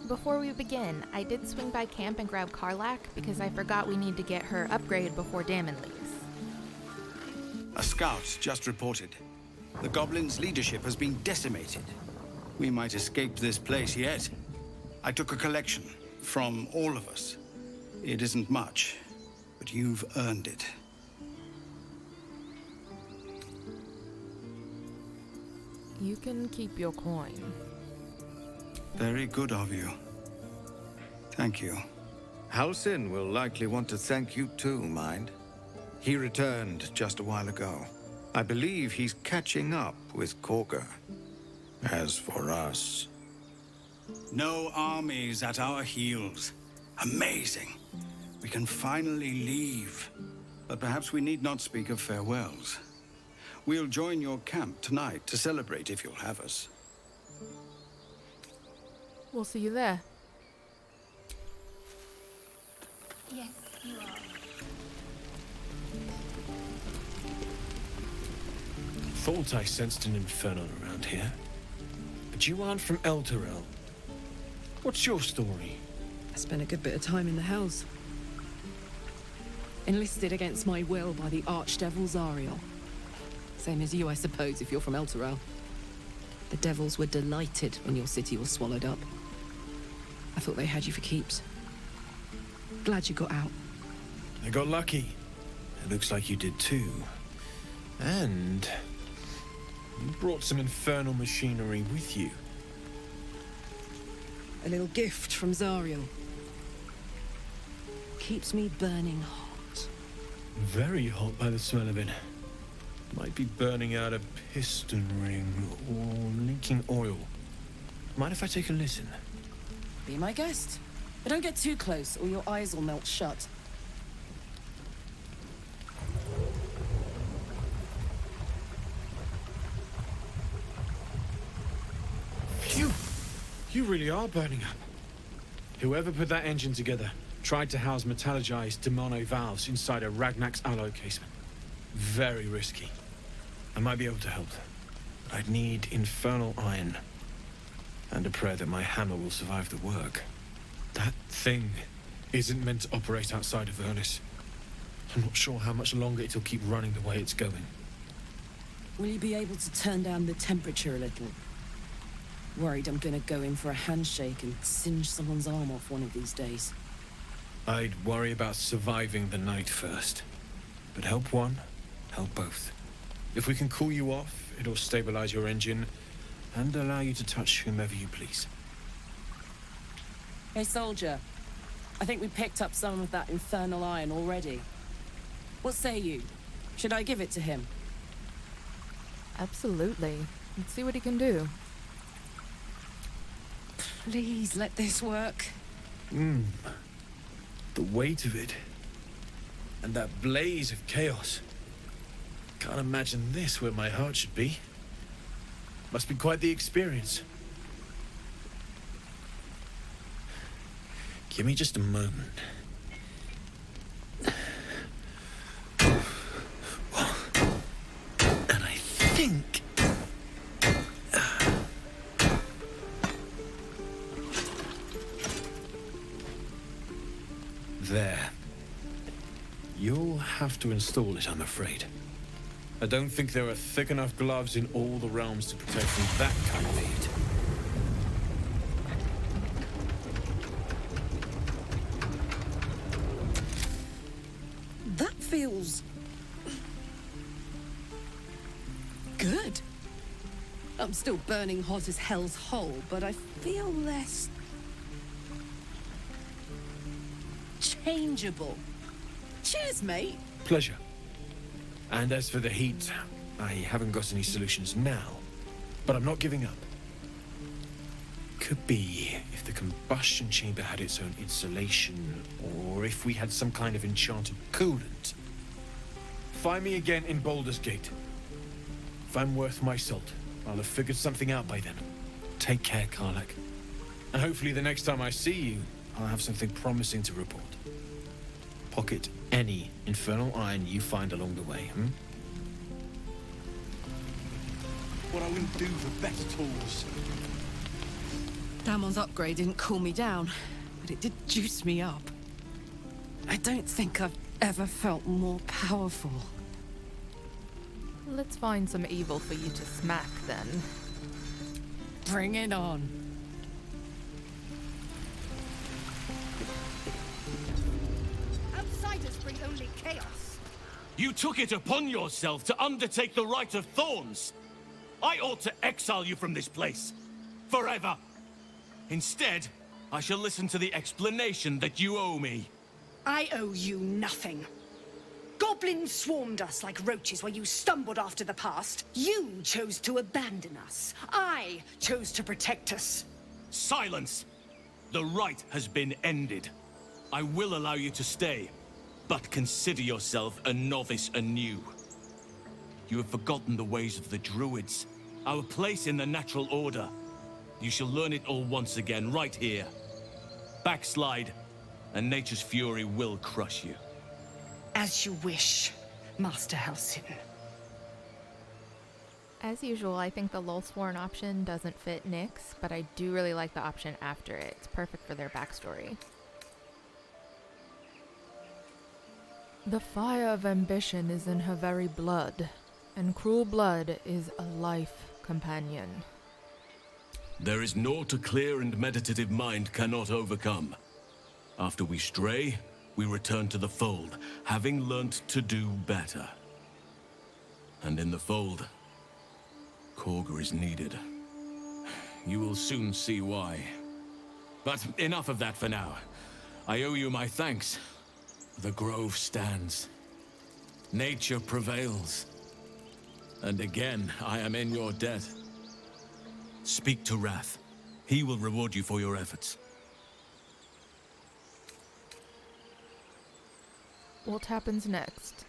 Before we begin, I did swing by camp and grab Karlach because I forgot we need to get her upgraded before Damon leaves. A scout just reported. The goblins' leadership has been decimated. We might escape this place yet. I took a collection from all of us. It isn't much, but you've earned it. You can keep your coin. Very good of you. Thank you. Halsin will likely want to thank you too, mind. He returned just a while ago. I believe he's catching up with Khaga. As for us... No armies at our heels. Amazing. We can finally leave. But perhaps we need not speak of farewells. We'll join your camp tonight to celebrate if you'll have us. We'll see you there. Yes, you are. Thought I sensed an infernal around here. But you aren't from Elturel. What's your story? I spent a good bit of time in the Hells. Enlisted against my will by the Archdevil Zariel. Same as you, I suppose, if you're from Elturel. The devils were delighted when your city was swallowed up. I thought they had you for keeps. Glad you got out. I got lucky. It looks like you did too. And... you brought some infernal machinery with you. A little gift from Zariel. Keeps me burning hot. Very hot by the smell of it. Might be burning out a piston ring or leaking oil. Mind if I take a listen? Be my guest. But don't get too close or your eyes will melt shut. Phew! You really are burning up. Whoever put that engine together tried to house metallurgized Demono valves inside a Ragnak's alloy casement. Very risky. I might be able to help. I'd need infernal iron. And a prayer that my hammer will survive the work. That thing isn't meant to operate outside of Vernus. I'm not sure how much longer it'll keep running the way it's going. Will you be able to turn down the temperature a little? Worried I'm gonna go in for a handshake and singe someone's arm off one of these days. I'd worry about surviving the night first. But help one, help both. If we can cool you off, it'll stabilize your engine and allow you to touch whomever you please. Hey, soldier. I think we picked up some of that infernal iron already. What say you? Should I give it to him? Absolutely. Let's see what he can do. Please let this work. The weight of it. And that blaze of chaos. Can't imagine this where my heart should be. Must be quite the experience. Give me just a moment. And I think... There. You'll have to install it, I'm afraid. I don't think there are thick enough gloves in all the realms to protect from that kind of heat. That feels... good. I'm still burning hot as hell's hole, but I feel less... changeable. Cheers, mate. Pleasure. And as for the heat, I haven't got any solutions now, but I'm not giving up. Could be if the combustion chamber had its own insulation, or if we had some kind of enchanted coolant. Find me again in Baldur's Gate. If I'm worth my salt, I'll have figured something out by then. Take care, Karlach. And hopefully the next time I see you, I'll have something promising to report. Pocket any infernal iron you find along the way, What I wouldn't do for better tools. Damon's upgrade didn't cool me down, but it did juice me up. I don't think I've ever felt more powerful. Let's find some evil for you to smack then. Bring it on. Outsiders bring only chaos. You took it upon yourself to undertake the Rite of Thorns. I ought to exile you from this place. Forever. Instead, I shall listen to the explanation that you owe me. I owe you nothing. Goblins swarmed us like roaches while you stumbled after the past. You chose to abandon us. I chose to protect us. Silence! The rite has been ended. I will allow you to stay, but consider yourself a novice anew. You have forgotten the ways of the druids, our place in the natural order. You shall learn it all once again, right here. Backslide, and nature's fury will crush you. As you wish, Master Halsin. As usual, I think the Lulsworn option doesn't fit Nyxx, but I do really like the option after it. It's perfect for their backstory. The fire of ambition is in her very blood, and cruel blood is a life companion. There is naught a clear and meditative mind cannot overcome. After we stray, we return to the fold, having learnt to do better. And in the fold, Khaga is needed. You will soon see why. But enough of that for now. I owe you my thanks. The grove stands. Nature prevails. And again, I am in your debt. Speak to Wrath. He will reward you for your efforts. What happens next?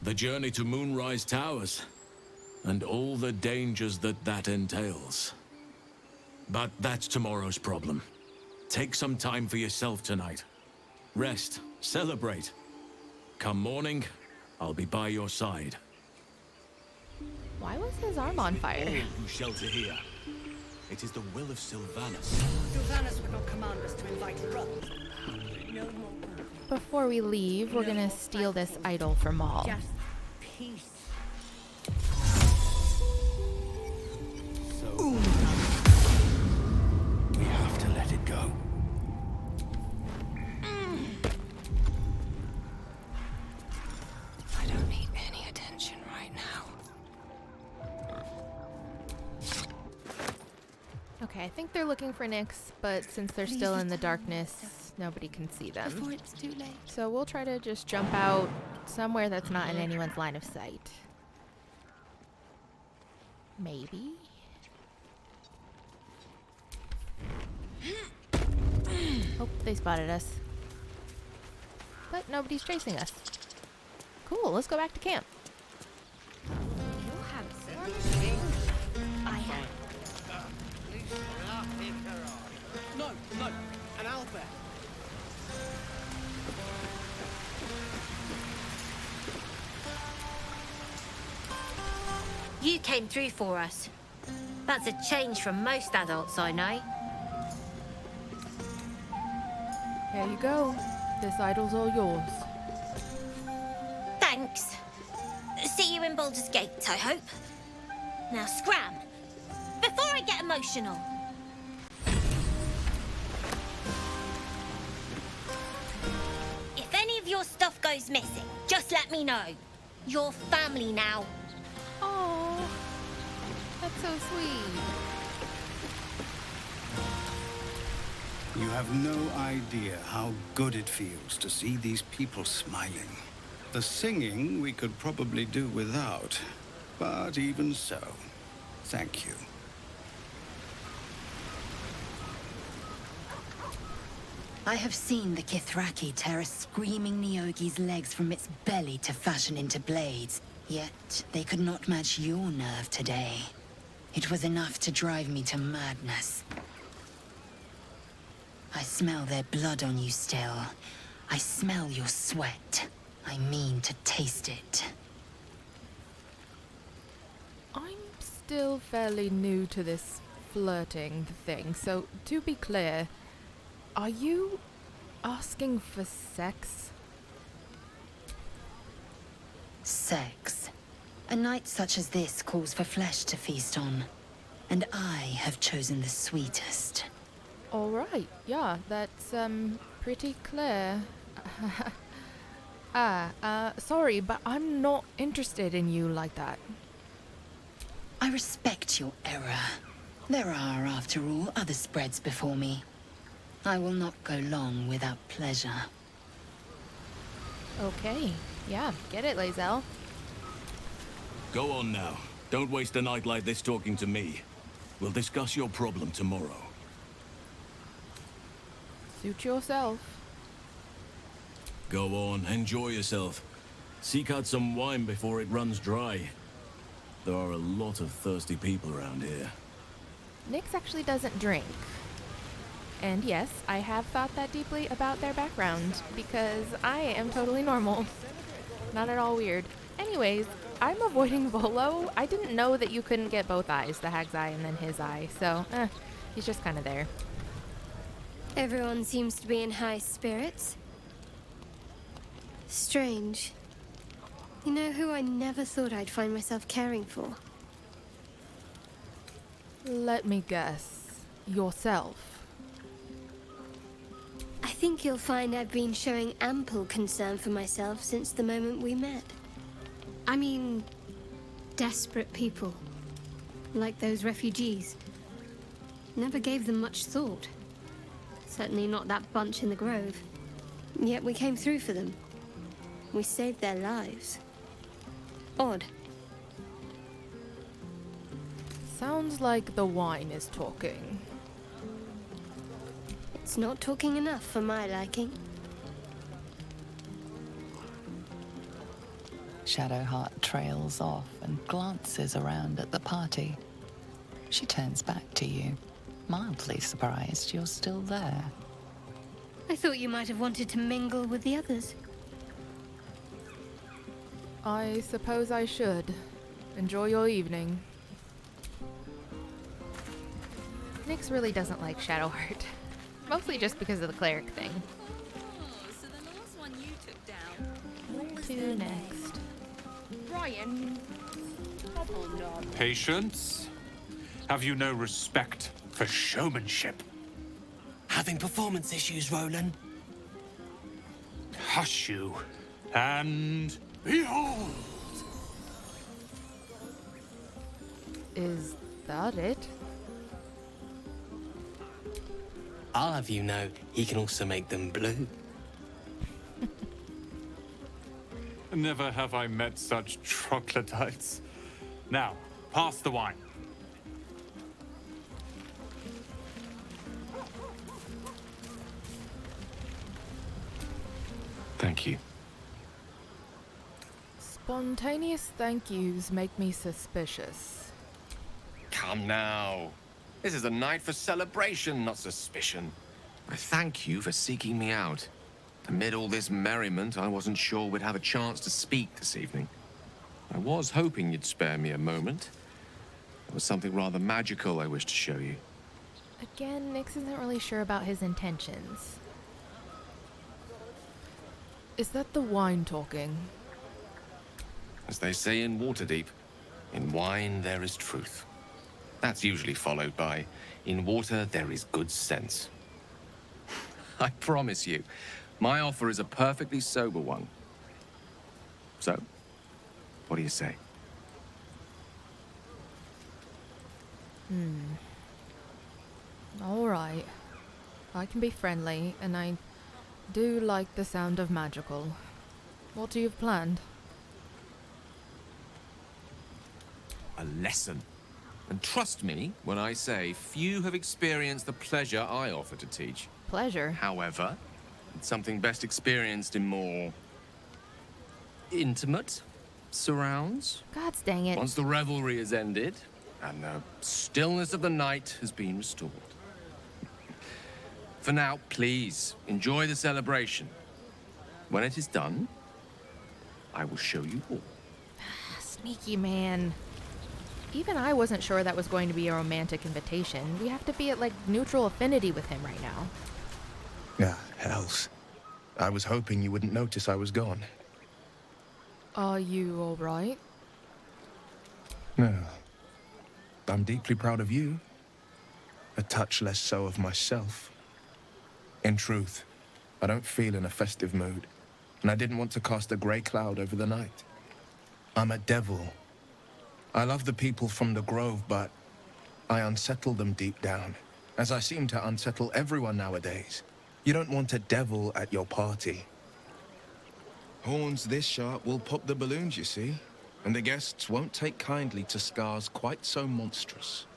The journey to Moonrise Towers, and all the dangers that entails. But that's tomorrow's problem. Take some time for yourself tonight. Rest, celebrate. Come morning, I'll be by your side. Why was his arm on All fire? who shelter here. It is the will of Silvanus. Silvanus would not command us to invite rebels. No more. Before we leave, we're gonna steal this idol from Maul. Just peace. We have to let it go. I don't need any attention right now. Okay, I think they're looking for Nyxx, but since they're still in the darkness, nobody can see them. Before it's too late. So we'll try to just jump out somewhere that's not in anyone's line of sight. Maybe? Oh, they spotted us. But nobody's chasing us. Cool, let's go back to camp. You have Halsin. I am. No, an owlbear. You came through for us. That's a change from most adults I know. There you go. This idol's all yours. Thanks. See you in Baldur's Gate, I hope. Now scram, before I get emotional. If any of your stuff goes missing, just let me know. You're family now. Oh, that's so sweet. You have no idea how good it feels to see these people smiling. The singing we could probably do without, but even so, thank you. I have seen the Kithraki tear a screaming Neogi's legs from its belly to fashion into blades. Yet, they could not match your nerve today. It was enough to drive me to madness. I smell their blood on you still. I smell your sweat. I mean to taste it. I'm still fairly new to this flirting thing. So, to be clear, are you asking for sex? Sex. A night such as this calls for flesh to feast on. And I have chosen the sweetest. Alright, yeah, that's, pretty clear. Sorry, but I'm not interested in you like that. I respect your error. There are, after all, other spreads before me. I will not go long without pleasure. Okay, yeah, get it, Lae'zel. Go on now. Don't waste a night like this talking to me. We'll discuss your problem tomorrow. Suit yourself. Go on, enjoy yourself. Seek out some wine before it runs dry. There are a lot of thirsty people around here. Nyxx actually doesn't drink. And yes, I have thought that deeply about their background, because I am totally normal. Not at all weird. Anyways, I'm avoiding Volo. I didn't know that you couldn't get both eyes, the hag's eye and then his eye, so, he's just kind of there. Everyone seems to be in high spirits. Strange. You know who I never thought I'd find myself caring for? Let me guess. Yourself. I think you'll find I've been showing ample concern for myself since the moment we met. I mean, desperate people. Like those refugees. Never gave them much thought. Certainly not that bunch in the grove. Yet we came through for them. We saved their lives. Odd. Sounds like the wine is talking. It's not talking enough for my liking. Shadowheart trails off and glances around at the party. She turns back to you, mildly surprised you're still there. I thought you might have wanted to mingle with the others. I suppose I should. Enjoy your evening. Nyxx really doesn't like Shadowheart. Mostly just because of the cleric thing. So the last one you took down. To next. Brian. Oh no. Patience? Have you no respect for showmanship? Having performance issues, Roland. Hush you, and behold! Is that it? I'll have you know, he can also make them blue. Never have I met such troglodytes. Now, pass the wine. Thank you. Spontaneous thank yous make me suspicious. Come now. This is a night for celebration, not suspicion. I thank you for seeking me out. Amid all this merriment, I wasn't sure we'd have a chance to speak this evening. I was hoping you'd spare me a moment. There was something rather magical I wished to show you. Again, Nyxx isn't really sure about his intentions. Is that the wine talking? As they say in Waterdeep, in wine there is truth. That's usually followed by, in water there is good sense. I promise you, my offer is a perfectly sober one. So, what do you say? Alright. I can be friendly, and I do like the sound of magical. What do you have planned? A lesson. And trust me when I say few have experienced the pleasure I offer to teach. Pleasure? However, it's something best experienced in more intimate surrounds. God dang it. Once the revelry is ended and the stillness of the night has been restored. For now, please enjoy the celebration. When it is done, I will show you all. Sneaky man. Even I wasn't sure that was going to be a romantic invitation. We have to be at, like, neutral affinity with him right now. Yeah, hells. I was hoping you wouldn't notice I was gone. Are you alright? No. I'm deeply proud of you. A touch less so of myself. In truth, I don't feel in a festive mood, and I didn't want to cast a grey cloud over the night. I'm a devil. I love the people from the Grove, but I unsettle them deep down, as I seem to unsettle everyone nowadays. You don't want a devil at your party. Horns this sharp will pop the balloons, you see, and the guests won't take kindly to scars quite so monstrous.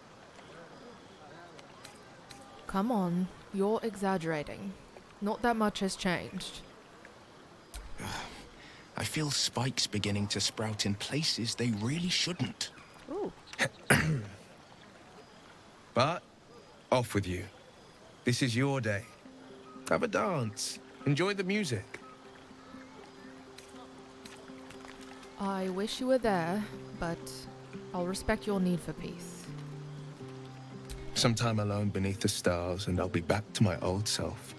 Come on, you're exaggerating. Not that much has changed. I feel spikes beginning to sprout in places they really shouldn't. Ooh. But, off with you. This is your day. Have a dance. Enjoy the music. I wish you were there, but I'll respect your need for peace. Some time alone beneath the stars, and I'll be back to my old self.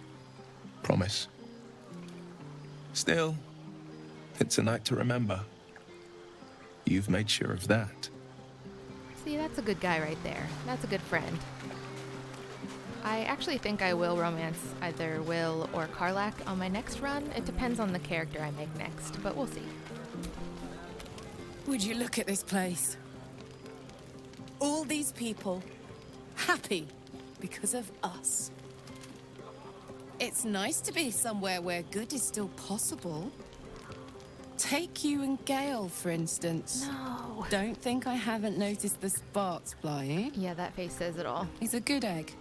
Promise. Still, it's a night to remember. You've made sure of that. See, that's a good guy right there. That's a good friend. I actually think I will romance either Will or Karlach on my next run. It depends on the character I make next, but we'll see. Would you look at this place? All these people happy because of us. It's nice to be somewhere where good is still possible. Take you and Gale, for instance. No. Don't think I haven't noticed the sparks flying. Yeah, that face says it all. He's a good egg.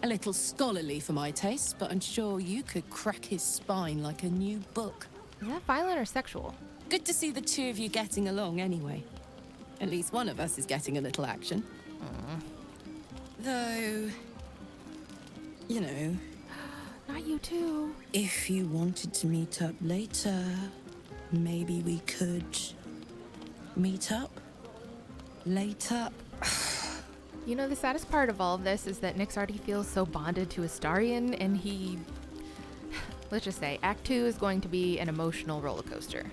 A little scholarly for my taste, but I'm sure you could crack his spine like a new book. Is that violent or sexual? Good to see the two of you getting along anyway. At least one of us is getting a little action. Though, you know... Not you too. If you wanted to meet up later, maybe we could meet up later. You know, the saddest part of all of this is that Nyxx already feels so bonded to Astarion, and he... Let's just say, Act 2 is going to be an emotional roller coaster.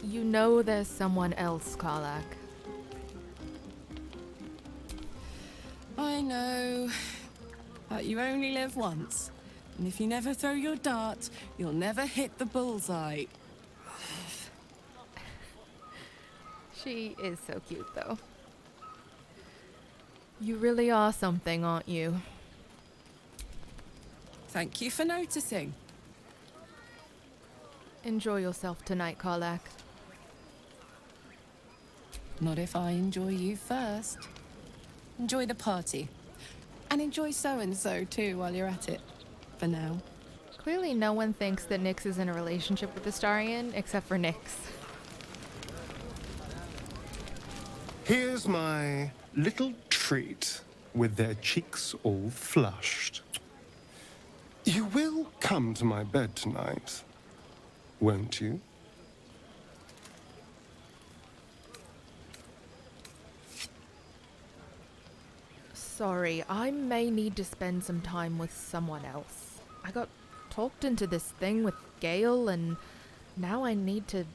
You know there's someone else, Karlach. I know. But you only live once. And if you never throw your dart, you'll never hit the bullseye. She is so cute, though. You really are something, aren't you? Thank you for noticing. Enjoy yourself tonight, Karlach. Not if I enjoy you first. Enjoy the party. And enjoy so-and-so too while you're at it. For now. Clearly no one thinks that Nyxx is in a relationship with Astarion, except for Nyxx. Here's my little treat, with their cheeks all flushed. You will come to my bed tonight, won't you? Sorry, I may need to spend some time with someone else. I got talked into this thing with Gale, and now I need to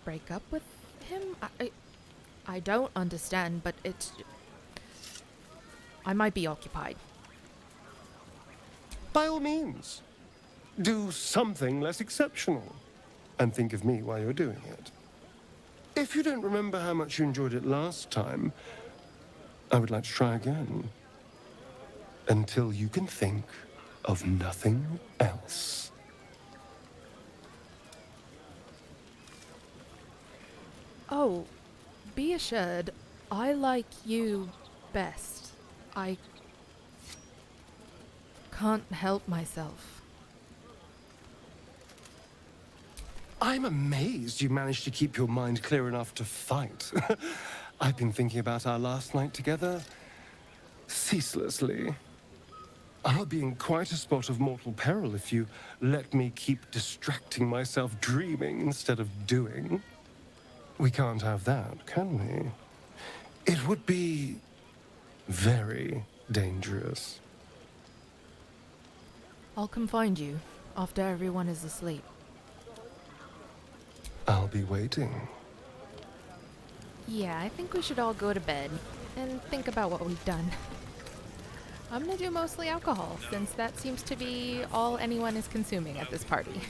break up with him? I don't understand, but it's... I might be occupied. By all means, do something less exceptional, and think of me while you're doing it. If you don't remember how much you enjoyed it last time, I would like to try again. Until you can think of nothing else. Oh, be assured, I like you best. I can't help myself. I'm amazed you managed to keep your mind clear enough to fight. I've been thinking about our last night together ceaselessly. I'll be in quite a spot of mortal peril if you let me keep distracting myself dreaming instead of doing. We can't have that, can we? It would be very dangerous. I'll come find you after everyone is asleep. I'll be waiting. Yeah, I think we should all go to bed and think about what we've done. I'm gonna do mostly alcohol, since that seems to be all anyone is consuming at this party.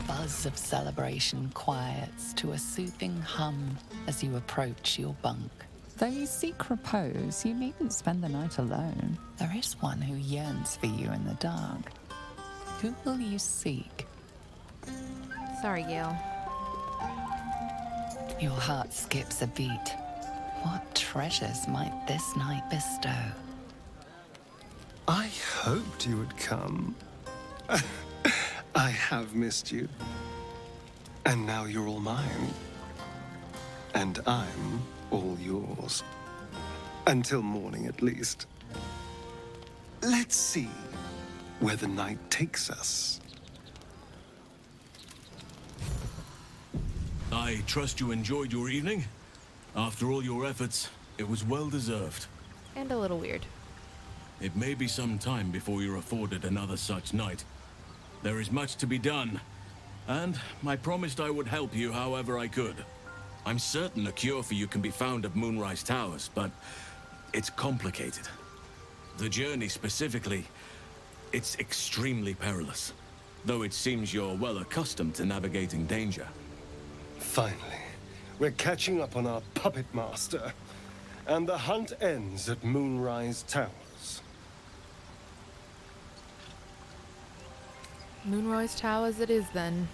Buzz of celebration quiets to a soothing hum as you approach your bunk. Though you seek repose, you needn't spend the night alone. There is one who yearns for you in the dark. Who will you seek? Sorry, Gale. Your heart skips a beat. What treasures might this night bestow? I hoped you would come. I have missed you. And now you're all mine. And I'm all yours. Until morning, at least. Let's see where the night takes us. I trust you enjoyed your evening. After all your efforts, it was well deserved. And a little weird. It may be some time before you're afforded another such night. There is much to be done, and I promised I would help you however I could. I'm certain a cure for you can be found at Moonrise Towers, but it's complicated. The journey specifically, it's extremely perilous, though it seems you're well accustomed to navigating danger. Finally, we're catching up on our puppet master, and the hunt ends at Moonrise Towers. Moonrise Towers it is then.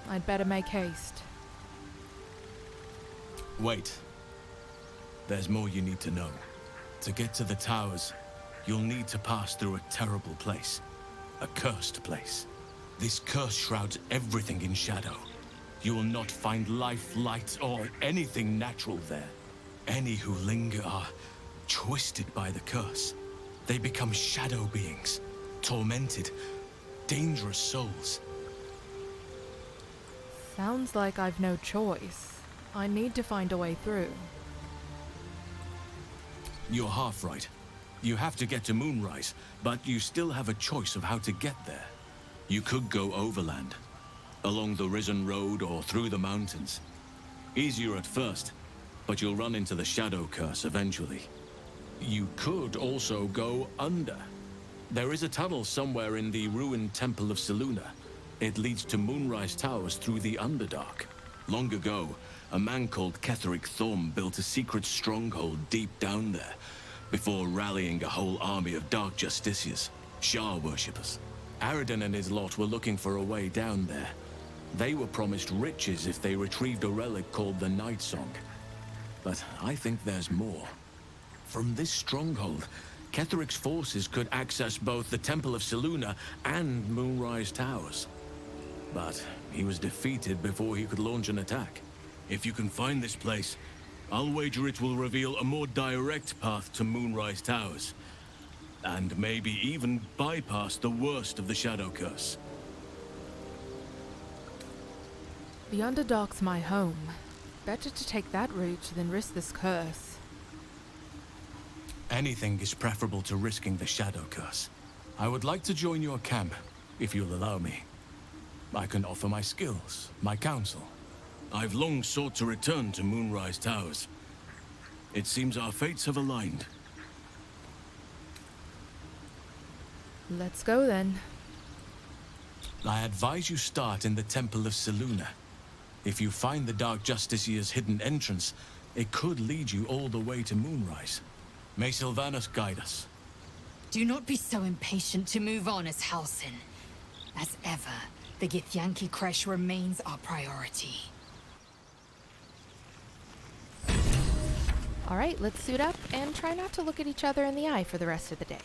I'd better make haste. Wait. There's more you need to know. To get to the towers, you'll need to pass through a terrible place. A cursed place. This curse shrouds everything in shadow. You will not find life, light, or anything natural there. Any who linger are twisted by the curse. They become shadow beings, tormented, dangerous souls. Sounds like I've no choice. I need to find a way through. You're half right. You have to get to Moonrise, but you still have a choice of how to get there. You could go overland, along the Risen Road or through the mountains. Easier at first, but you'll run into the Shadow Curse eventually. You could also go under. There is a tunnel somewhere in the ruined Temple of Siluna. It leads to Moonrise Towers through the Underdark. Long ago, a man called Ketheric Thorm built a secret stronghold deep down there, before rallying a whole army of Dark Justiciars, Shah worshippers. Aridin and his lot were looking for a way down there. They were promised riches if they retrieved a relic called the Night Song. But I think there's more. From this stronghold, Ketheric's forces could access both the Temple of Siluna and Moonrise Towers. But he was defeated before he could launch an attack. If you can find this place, I'll wager it will reveal a more direct path to Moonrise Towers. And maybe even bypass the worst of the Shadow Curse. The Underdark's my home. Better to take that route than risk this curse. Anything is preferable to risking the Shadow Curse. I would like to join your camp, if you'll allow me. I can offer my skills, my counsel. I've long sought to return to Moonrise Towers. It seems our fates have aligned. Let's go then. I advise you start in the Temple of Siluna. If you find the Dark Justiciar's hidden entrance, it could lead you all the way to Moonrise. May Silvanus guide us. Do not be so impatient to move on as Halsin. As ever, the Githyanki Kresh remains our priority. Alright, let's suit up and try not to look at each other in the eye for the rest of the day.